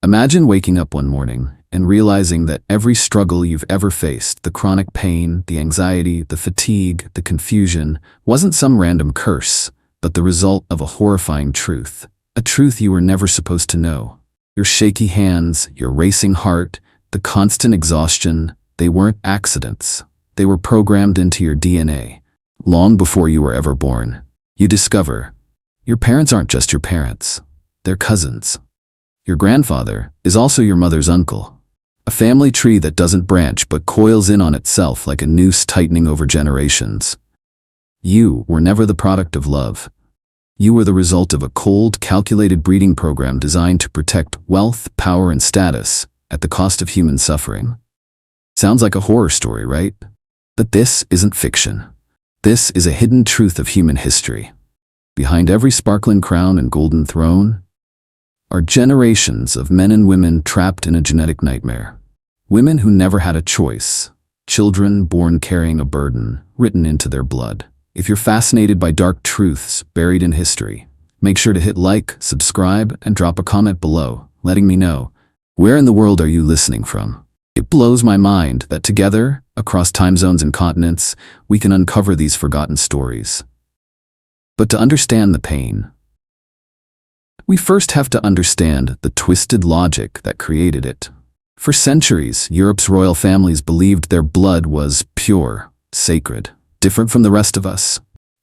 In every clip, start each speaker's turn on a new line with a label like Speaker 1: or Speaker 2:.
Speaker 1: Imagine waking up one morning and realizing that every struggle you've ever faced, the chronic pain, the anxiety, the fatigue, the confusion, wasn't some random curse, but the result of a horrifying truth. A truth you were never supposed to know. Your shaky hands, your racing heart, the constant exhaustion, they weren't accidents. They were programmed into your DNA. Long before you were ever born, you discover your parents aren't just your parents, they're cousins. Your grandfather is also your mother's uncle. A family tree that doesn't branch but coils in on itself like a noose tightening over generations. You were never the product of love. You were the result of a cold, calculated breeding program designed to protect wealth, power, and status at the cost of human suffering. Sounds like a horror story, right? But this isn't fiction. This is a hidden truth of human history. Behind every sparkling crown and golden throne are generations of men and women trapped in a genetic nightmare. Women who never had a choice. Children born carrying a burden written into their blood. If you're fascinated by dark truths buried in history, make sure to hit like, subscribe, and drop a comment below, letting me know, where in the world are you listening from? It blows my mind that together, across time zones and continents, we can uncover these forgotten stories. But to understand the pain, we first have to understand the twisted logic that created it. For centuries, Europe's royal families believed their blood was pure, sacred, different from the rest of us.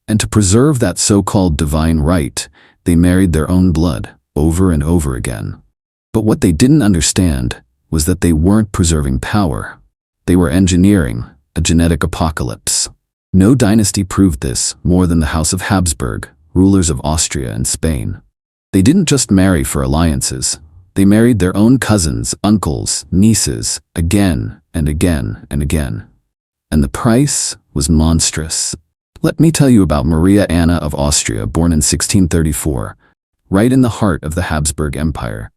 Speaker 1: And to preserve that so-called divine right, they married their own blood over and over again. But what they didn't understand was that they weren't preserving power. They were engineering a genetic apocalypse. No dynasty proved this more than the House of Habsburg, rulers of Austria and Spain. They didn't just marry for alliances. They married their own cousins, uncles, nieces, again and again and again. And the price was monstrous. Let me tell you about Maria Anna of Austria, born in 1634, right in the heart of the Habsburg Empire.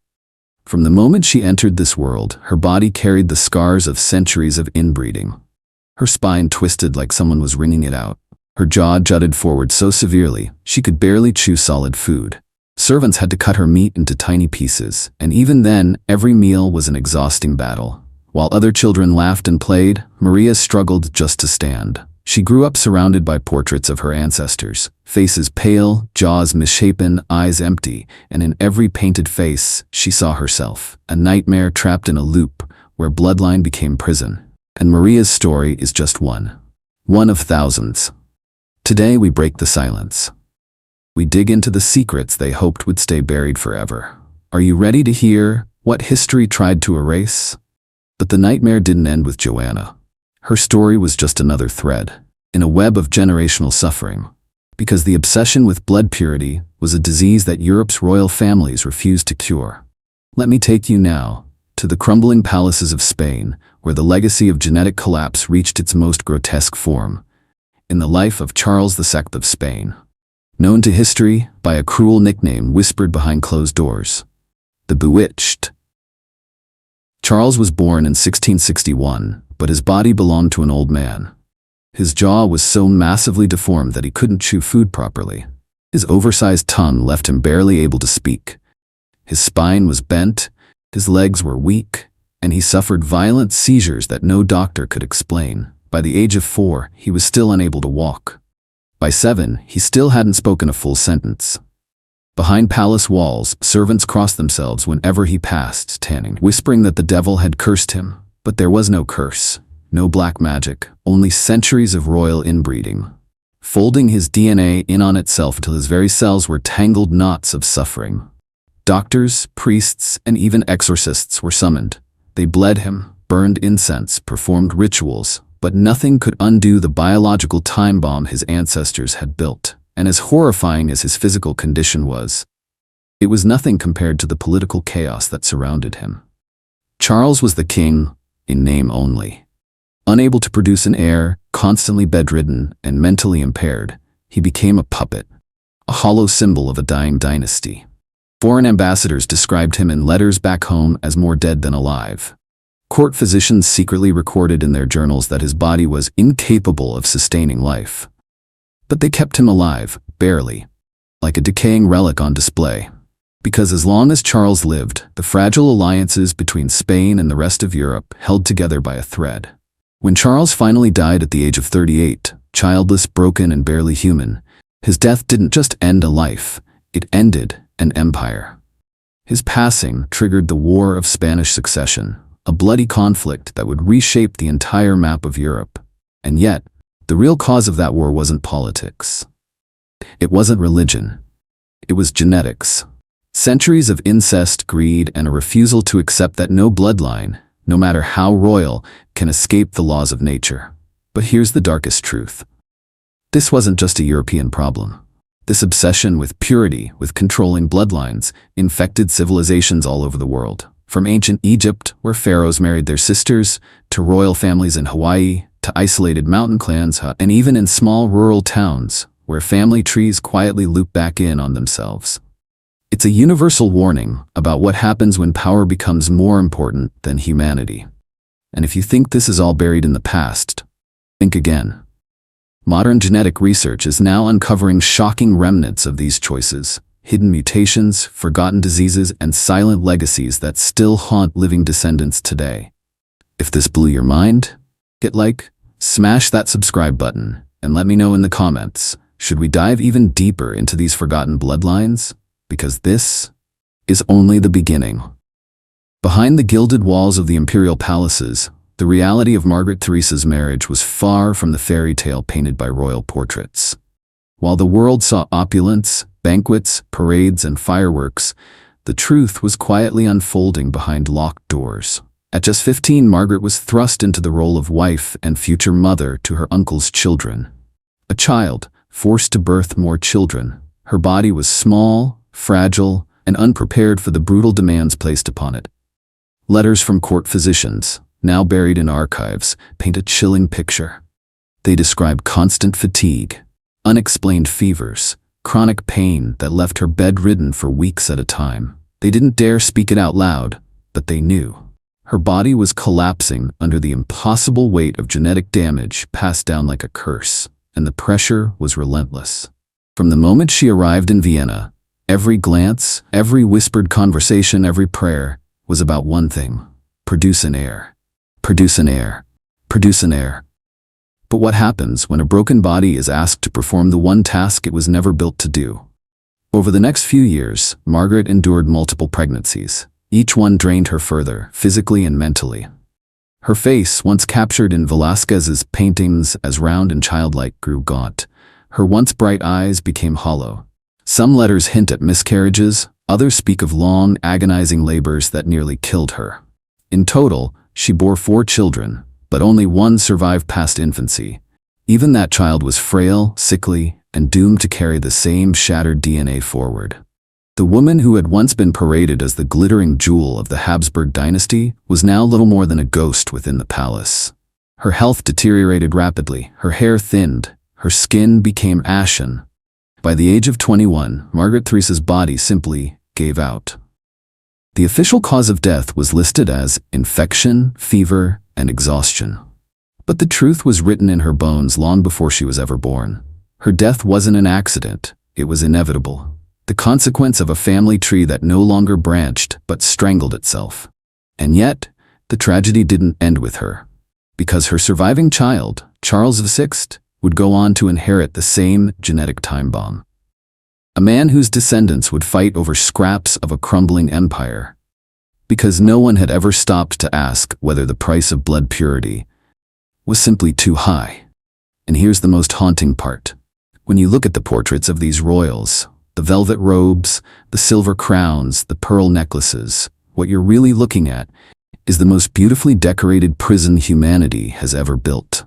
Speaker 1: From the moment she entered this world, her body carried the scars of centuries of inbreeding. Her spine twisted like someone was wringing it out. Her jaw jutted forward so severely, she could barely chew solid food. Servants had to cut her meat into tiny pieces, and even then, every meal was an exhausting battle. While other children laughed and played, Maria struggled just to stand. She grew up surrounded by portraits of her ancestors, faces pale, jaws misshapen, eyes empty, and in every painted face, she saw herself, a nightmare trapped in a loop where bloodline became prison. And Maria's story is just one of thousands. Today we break the silence. We dig into the secrets they hoped would stay buried forever. Are you ready to hear what history tried to erase? But the nightmare didn't end with Joanna. Her story was just another thread in a web of generational suffering, because the obsession with blood purity was a disease that Europe's royal families refused to cure. Let me take you now to the crumbling palaces of Spain, where the legacy of genetic collapse reached its most grotesque form, in the life of Charles II of Spain. Known to history by a cruel nickname whispered behind closed doors, the Bewitched. Charles was born in 1661, but his body belonged to an old man. His jaw was so massively deformed that he couldn't chew food properly. His oversized tongue left him barely able to speak. His spine was bent, his legs were weak, and he suffered violent seizures that no doctor could explain. By the age of 4, he was still unable to walk. By 7, he still hadn't spoken a full sentence. Behind palace walls, servants crossed themselves whenever he passed, tanning, whispering that the devil had cursed him. But there was no curse, no black magic, only centuries of royal inbreeding, folding his DNA in on itself till his very cells were tangled knots of suffering. Doctors, priests, and even exorcists were summoned. They bled him, burned incense, performed rituals, but nothing could undo the biological time bomb his ancestors had built. And as horrifying as his physical condition was, it was nothing compared to the political chaos that surrounded him. Charles was the king in name only. Unable to produce an heir, constantly bedridden and mentally impaired, he became a puppet, a hollow symbol of a dying dynasty. Foreign ambassadors described him in letters back home as more dead than alive. Court physicians secretly recorded in their journals that his body was incapable of sustaining life. But they kept him alive, barely, like a decaying relic on display. Because as long as Charles lived, the fragile alliances between Spain and the rest of Europe held together by a thread. When Charles finally died at the age of 38, childless, broken, and barely human, his death didn't just end a life, it ended an empire. His passing triggered the War of Spanish Succession, a bloody conflict that would reshape the entire map of Europe. And yet, the real cause of that war wasn't politics. It wasn't religion. It was genetics. Centuries of incest, greed, and a refusal to accept that no bloodline, no matter how royal, can escape the laws of nature. But here's the darkest truth. This wasn't just a European problem. This obsession with purity, with controlling bloodlines, infected civilizations all over the world. From ancient Egypt, where pharaohs married their sisters, to royal families in Hawaii, to isolated mountain clans, and even in small rural towns, where family trees quietly loop back in on themselves. It's a universal warning about what happens when power becomes more important than humanity. And if you think this is all buried in the past, think again. Modern genetic research is now uncovering shocking remnants of these choices, hidden mutations, forgotten diseases, and silent legacies that still haunt living descendants today. If this blew your mind, hit like, smash that subscribe button, and let me know in the comments, should we dive even deeper into these forgotten bloodlines? Because this is only the beginning. Behind the gilded walls of the imperial palaces, the reality of Margaret Theresa's marriage was far from the fairy tale painted by royal portraits. While the world saw opulence, banquets, parades, and fireworks, the truth was quietly unfolding behind locked doors. At just 15, Margaret was thrust into the role of wife and future mother to her uncle's children. A child, forced to birth more children. Her body was small, fragile, and unprepared for the brutal demands placed upon it. Letters from court physicians, now buried in archives, paint a chilling picture. They describe constant fatigue, unexplained fevers, chronic pain that left her bedridden for weeks at a time. They didn't dare speak it out loud, but they knew. Her body was collapsing under the impossible weight of genetic damage passed down like a curse, and the pressure was relentless. From the moment she arrived in Vienna, every glance, every whispered conversation, every prayer was about one thing: produce an heir. Produce an heir. Produce an heir. But what happens when a broken body is asked to perform the one task it was never built to do? Over the next few years, Margaret endured multiple pregnancies. Each one drained her further, physically and mentally. Her face, once captured in Velázquez's paintings as round and childlike, grew gaunt. Her once bright eyes became hollow. Some letters hint at miscarriages, others speak of long, agonizing labors that nearly killed her. In total, she bore 4 children, but only one survived past infancy. Even that child was frail, sickly, and doomed to carry the same shattered DNA forward. The woman who had once been paraded as the glittering jewel of the Habsburg dynasty was now little more than a ghost within the palace. Her health deteriorated rapidly, her hair thinned, her skin became ashen. By the age of 21, Margaret Theresa's body simply gave out. The official cause of death was listed as infection, fever, and exhaustion. But the truth was written in her bones long before she was ever born. Her death wasn't an accident, it was inevitable. The consequence of a family tree that no longer branched but strangled itself. And yet, the tragedy didn't end with her. Because her surviving child, Charles VI, would go on to inherit the same genetic time bomb. A man whose descendants would fight over scraps of a crumbling empire. Because no one had ever stopped to ask whether the price of blood purity was simply too high. And here's the most haunting part. When you look at the portraits of these royals, the velvet robes, the silver crowns, the pearl necklaces, what you're really looking at is the most beautifully decorated prison humanity has ever built.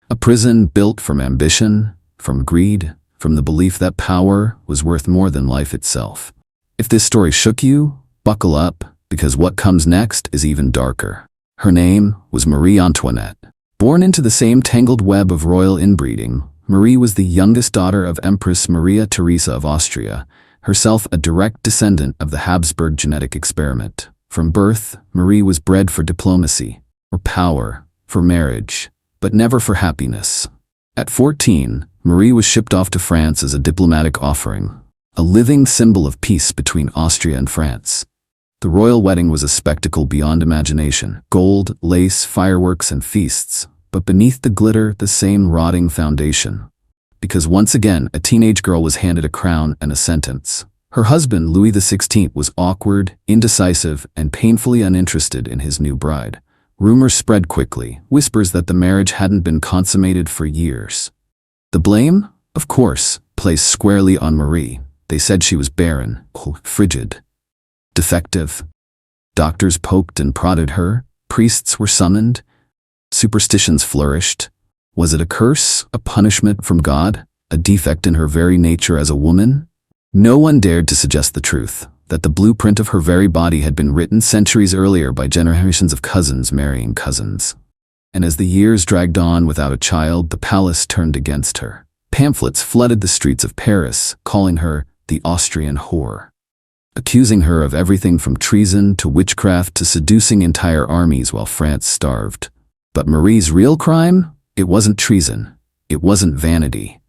Speaker 1: A prison built from ambition, from greed, from the belief that power was worth more than life itself. If this story shook you, buckle up, because what comes next is even darker. Her name was Marie Antoinette. Born into the same tangled web of royal inbreeding, Marie was the youngest daughter of Empress Marie Theresa of Austria, herself a direct descendant of the Habsburg genetic experiment. From birth, Marie was bred for diplomacy, for power, for marriage, but never for happiness. At 14, Marie was shipped off to France as a diplomatic offering, a living symbol of peace between Austria and France. The royal wedding was a spectacle beyond imagination: gold, lace, fireworks, and feasts. But beneath the glitter, the same rotting foundation. Because once again, a teenage girl was handed a crown and a sentence. Her husband, Louis XVI, was awkward, indecisive, and painfully uninterested in his new bride. Rumors spread quickly, whispers that the marriage hadn't been consummated for years. The blame, of course, placed squarely on Marie. They said she was barren, frigid, defective. Doctors poked and prodded her. Priests were summoned. Superstitions flourished. Was it a curse, a punishment from God, a defect in her very nature as a woman? No one dared to suggest the truth, that the blueprint of her very body had been written centuries earlier by generations of cousins marrying cousins. And as the years dragged on without a child, the palace turned against her. Pamphlets flooded the streets of Paris, calling her the Austrian whore, accusing her of everything from treason to witchcraft to seducing entire armies while France starved. But Marie's real crime? It wasn't treason. It wasn't vanity.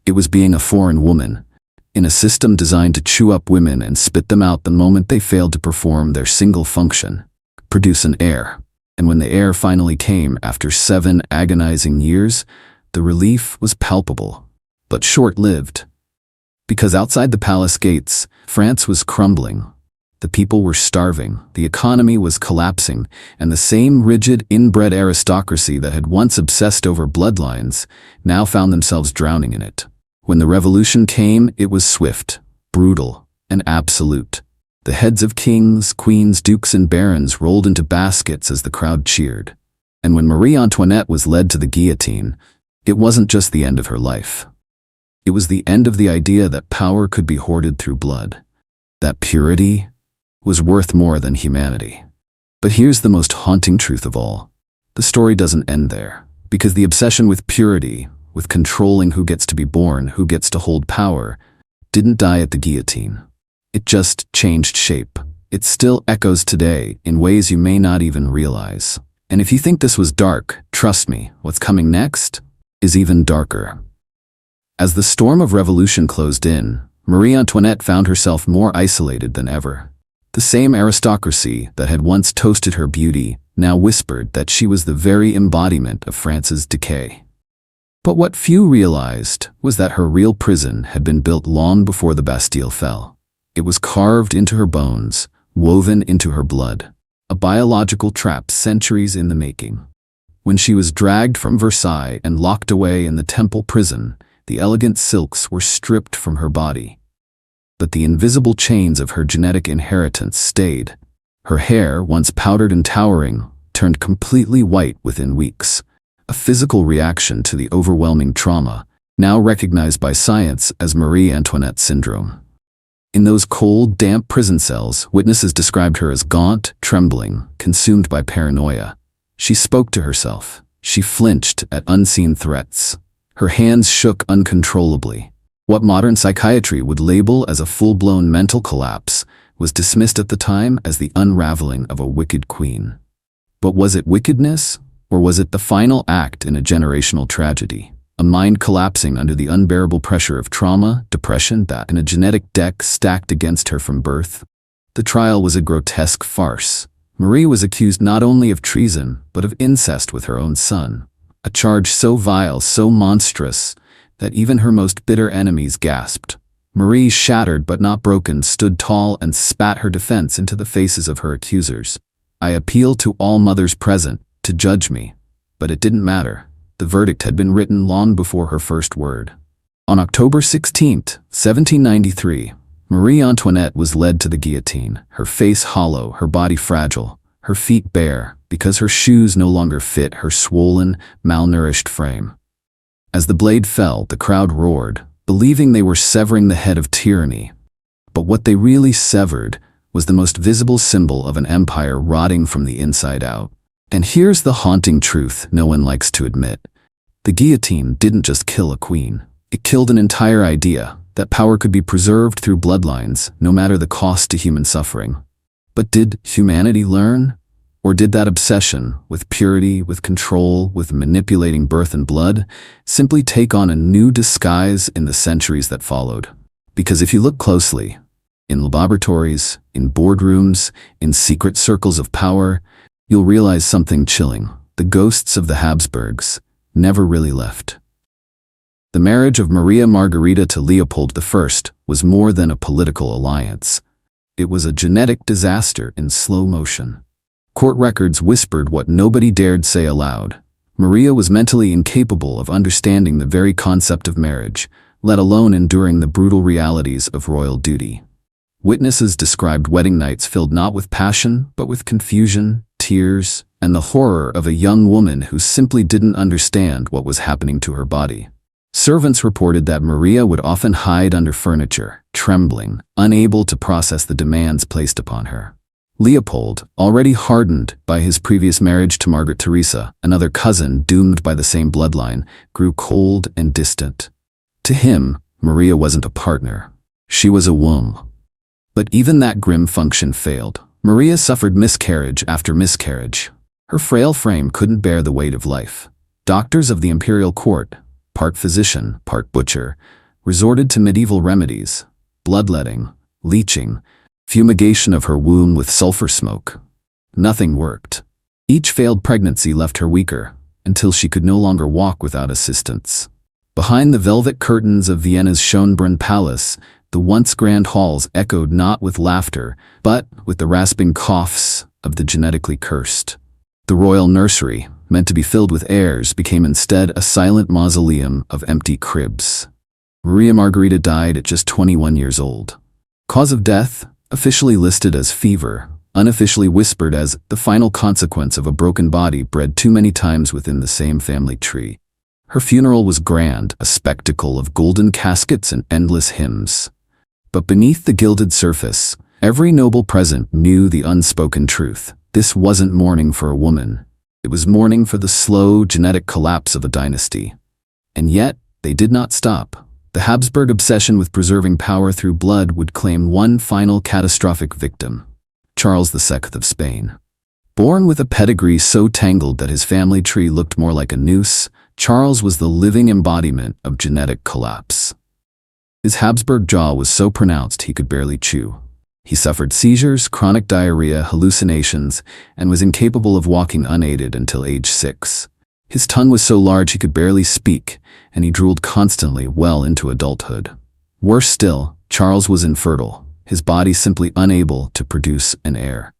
Speaker 1: It was being a foreign woman, in a system designed to chew up women and spit them out the moment they failed to perform their single function: produce an heir. And when the heir finally came after 7 agonizing years, the relief was palpable, but short-lived. Because outside the palace gates, France was crumbling. The people were starving, the economy was collapsing, and the same rigid, inbred aristocracy that had once obsessed over bloodlines now found themselves drowning in it. When the revolution came, it was swift, brutal, and absolute. The heads of kings, queens, dukes, and barons rolled into baskets as the crowd cheered. And when Marie Antoinette was led to the guillotine, it wasn't just the end of her life. It was the end of the idea that power could be hoarded through blood, that purity was worth more than humanity. But here's the most haunting truth of all. The story doesn't end there, because the obsession with purity, with controlling who gets to be born, who gets to hold power, didn't die at the guillotine. It just changed shape. It still echoes today in ways you may not even realize. And if you think this was dark, trust me, what's coming next is even darker. As the storm of revolution closed in, Marie Antoinette found herself more isolated than ever. The same aristocracy that had once toasted her beauty now whispered that she was the very embodiment of France's decay. But what few realized was that her real prison had been built long before the Bastille fell. It was carved into her bones, woven into her blood, a biological trap centuries in the making. When she was dragged from Versailles and locked away in the Temple prison, the elegant silks were stripped from her body. But the invisible chains of her genetic inheritance stayed. Her hair, once powdered and towering, turned completely white within weeks, a physical reaction to the overwhelming trauma, now recognized by science as Marie Antoinette syndrome. In those cold, damp prison cells, witnesses described her as gaunt, trembling, consumed by paranoia. She spoke to herself. She flinched at unseen threats. Her hands shook uncontrollably. What modern psychiatry would label as a full-blown mental collapse was dismissed at the time as the unraveling of a wicked queen. But was it wickedness, or was it the final act in a generational tragedy? A mind collapsing under the unbearable pressure of trauma, depression, and a genetic deck stacked against her from birth? The trial was a grotesque farce. Marie was accused not only of treason, but of incest with her own son. A charge so vile, so monstrous, that even her most bitter enemies gasped. Marie, shattered but not broken, stood tall and spat her defense into the faces of her accusers. "I appeal to all mothers present to judge me." But it didn't matter. The verdict had been written long before her first word. On October 16, 1793, Marie Antoinette was led to the guillotine, her face hollow, her body fragile, her feet bare, because her shoes no longer fit her swollen, malnourished frame. As the blade fell, the crowd roared, believing they were severing the head of tyranny. But what they really severed was the most visible symbol of an empire rotting from the inside out. And here's the haunting truth no one likes to admit. The guillotine didn't just kill a queen. It killed an entire idea that power could be preserved through bloodlines, no matter the cost to human suffering. But did humanity learn? Or did that obsession with purity, with control, with manipulating birth and blood, simply take on a new disguise in the centuries that followed? Because if you look closely, in laboratories, in boardrooms, in secret circles of power, you'll realize something chilling. The ghosts of the Habsburgs never really left. The marriage of Maria Margherita to Leopold I was more than a political alliance. It was a genetic disaster in slow motion. Court records whispered what nobody dared say aloud. Maria was mentally incapable of understanding the very concept of marriage, let alone enduring the brutal realities of royal duty. Witnesses described wedding nights filled not with passion, but with confusion, tears, and the horror of a young woman who simply didn't understand what was happening to her body. Servants reported that Maria would often hide under furniture, trembling, unable to process the demands placed upon her. Leopold, already hardened by his previous marriage to Margaret Theresa, another cousin doomed by the same bloodline, grew cold and distant. To him, Maria wasn't a partner. She was a womb. But even that grim function failed. Maria suffered miscarriage after miscarriage. Her frail frame couldn't bear the weight of life. Doctors of the imperial court, part physician, part butcher, resorted to medieval remedies, bloodletting, leeching, fumigation of her womb with sulfur smoke. Nothing worked. Each failed pregnancy left her weaker, until she could no longer walk without assistance. Behind the velvet curtains of Vienna's Schönbrunn Palace, the once grand halls echoed not with laughter, but with the rasping coughs of the genetically cursed. The royal nursery, meant to be filled with heirs, became instead a silent mausoleum of empty cribs. Maria Margherita died at just 21 years old. Cause of death, officially listed as fever, unofficially whispered as the final consequence of a broken body bred too many times within the same family tree. Her funeral was grand, a spectacle of golden caskets and endless hymns. But beneath the gilded surface, every noble present knew the unspoken truth. This wasn't mourning for a woman. It was mourning for the slow, genetic collapse of a dynasty. And yet, they did not stop. The Habsburg obsession with preserving power through blood would claim one final catastrophic victim: Charles II of Spain. Born with a pedigree so tangled that his family tree looked more like a noose, Charles was the living embodiment of genetic collapse. His Habsburg jaw was so pronounced he could barely chew. He suffered seizures, chronic diarrhea, hallucinations, and was incapable of walking unaided until age 6. His tongue was so large he could barely speak, and he drooled constantly well into adulthood. Worse still, Charles was infertile, his body simply unable to produce an heir.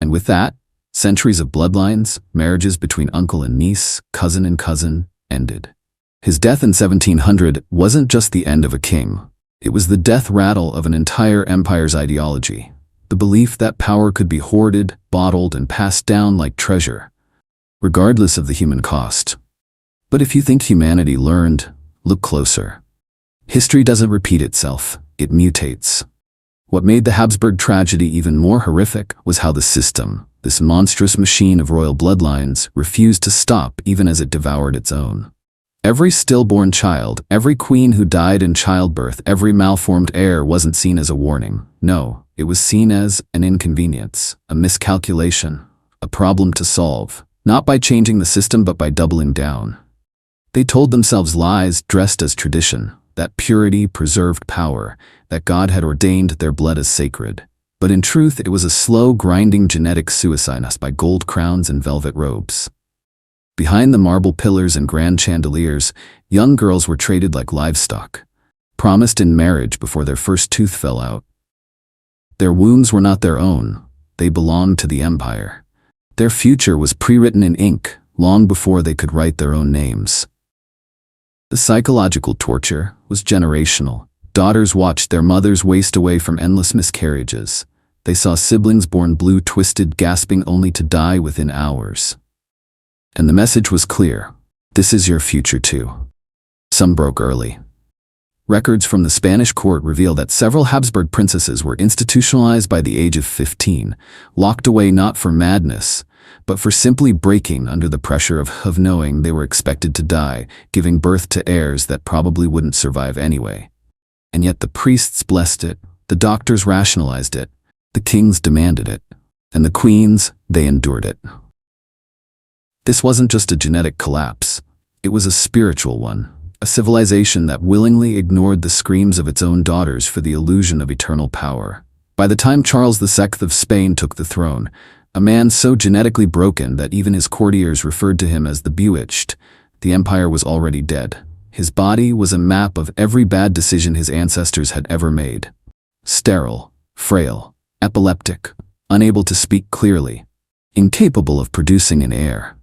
Speaker 1: And with that, centuries of bloodlines, marriages between uncle and niece, cousin and cousin, ended. His death in 1700 wasn't just the end of a king. It was the death rattle of an entire empire's ideology, the belief that power could be hoarded, bottled, and passed down like treasure, regardless of the human cost. But if you think humanity learned, look closer. History doesn't repeat itself, it mutates. What made the Habsburg tragedy even more horrific was how the system, this monstrous machine of royal bloodlines, refused to stop even as it devoured its own. Every stillborn child, every queen who died in childbirth, every malformed heir wasn't seen as a warning. No, it was seen as an inconvenience, a miscalculation, a problem to solve, not by changing the system but by doubling down. They told themselves lies dressed as tradition, that purity preserved power, that God had ordained their blood as sacred. But in truth, it was a slow, grinding genetic suicide by gold crowns and velvet robes. Behind the marble pillars and grand chandeliers, young girls were traded like livestock, promised in marriage before their first tooth fell out. Their wombs were not their own, they belonged to the empire. Their future was pre-written in ink, long before they could write their own names. The psychological torture was generational. Daughters watched their mothers waste away from endless miscarriages. They saw siblings born blue, twisted, gasping only to die within hours. And the message was clear: this is your future too. Some broke early. Records from the Spanish court reveal that several Habsburg princesses were institutionalized by the age of 15, locked away not for madness, but for simply breaking under the pressure of knowing they were expected to die, giving birth to heirs that probably wouldn't survive anyway. And yet the priests blessed it, the doctors rationalized it, the kings demanded it, and the queens, they endured it. This wasn't just a genetic collapse, it was a spiritual one, a civilization that willingly ignored the screams of its own daughters for the illusion of eternal power. By the time Charles II of Spain took the throne, a man so genetically broken that even his courtiers referred to him as the Bewitched, the empire was already dead. His body was a map of every bad decision his ancestors had ever made. Sterile, frail, epileptic, unable to speak clearly, incapable of producing an heir.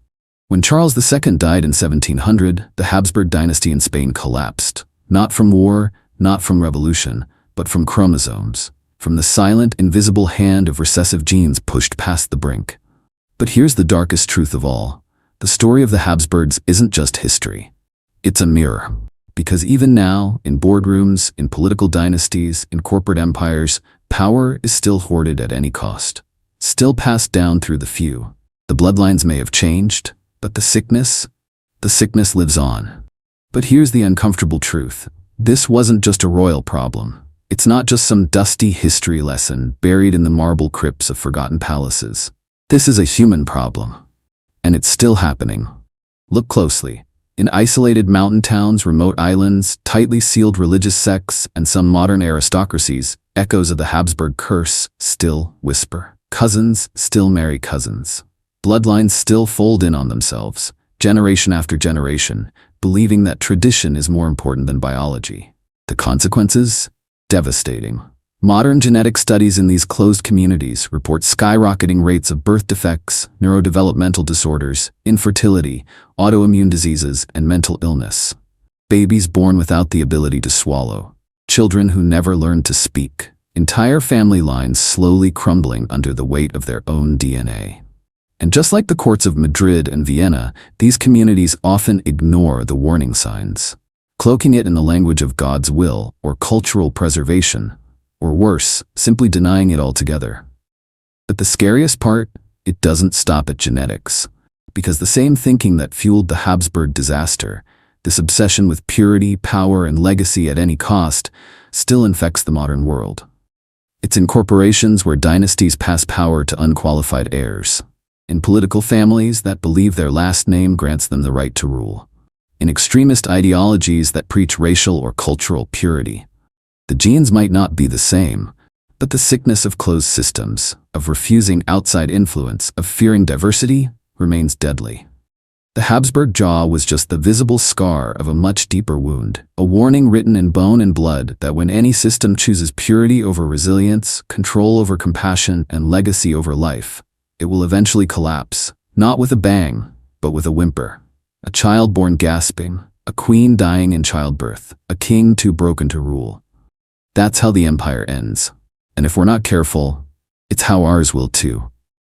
Speaker 1: When Charles II died in 1700, the Habsburg dynasty in Spain collapsed, not from war, not from revolution, but from chromosomes, from the silent, invisible hand of recessive genes pushed past the brink. But here's the darkest truth of all. The story of the Habsburgs isn't just history. It's a mirror. Because even now, in boardrooms, in political dynasties, in corporate empires, power is still hoarded at any cost. Still passed down through the few. The bloodlines may have changed, but the sickness lives on. But here's the uncomfortable truth. This wasn't just a royal problem. It's not just some dusty history lesson buried in the marble crypts of forgotten palaces. This is a human problem. And it's still happening. Look closely. In isolated mountain towns, remote islands, tightly sealed religious sects, and some modern aristocracies, echoes of the Habsburg curse still whisper. Cousins still marry cousins. Bloodlines still fold in on themselves, generation after generation, believing that tradition is more important than biology. The consequences? Devastating. Modern genetic studies in these closed communities report skyrocketing rates of birth defects, neurodevelopmental disorders, infertility, autoimmune diseases, and mental illness. Babies born without the ability to swallow. Children who never learned to speak. Entire family lines slowly crumbling under the weight of their own DNA. And just like the courts of Madrid and Vienna, these communities often ignore the warning signs, cloaking it in the language of God's will or cultural preservation, or worse, simply denying it altogether. But the scariest part, it doesn't stop at genetics. Because the same thinking that fueled the Habsburg disaster, this obsession with purity, power, and legacy at any cost, still infects the modern world. It's in corporations where dynasties pass power to unqualified heirs. In political families that believe their last name grants them the right to rule. In extremist ideologies that preach racial or cultural purity. The genes might not be the same, but the sickness of closed systems, of refusing outside influence, of fearing diversity, remains deadly. The Habsburg jaw was just the visible scar of a much deeper wound, a warning written in bone and blood that when any system chooses purity over resilience, control over compassion, and legacy over life, it will eventually collapse, not with a bang, but with a whimper. A child born gasping, a queen dying in childbirth, a king too broken to rule. That's how the empire ends. And if we're not careful, it's how ours will too.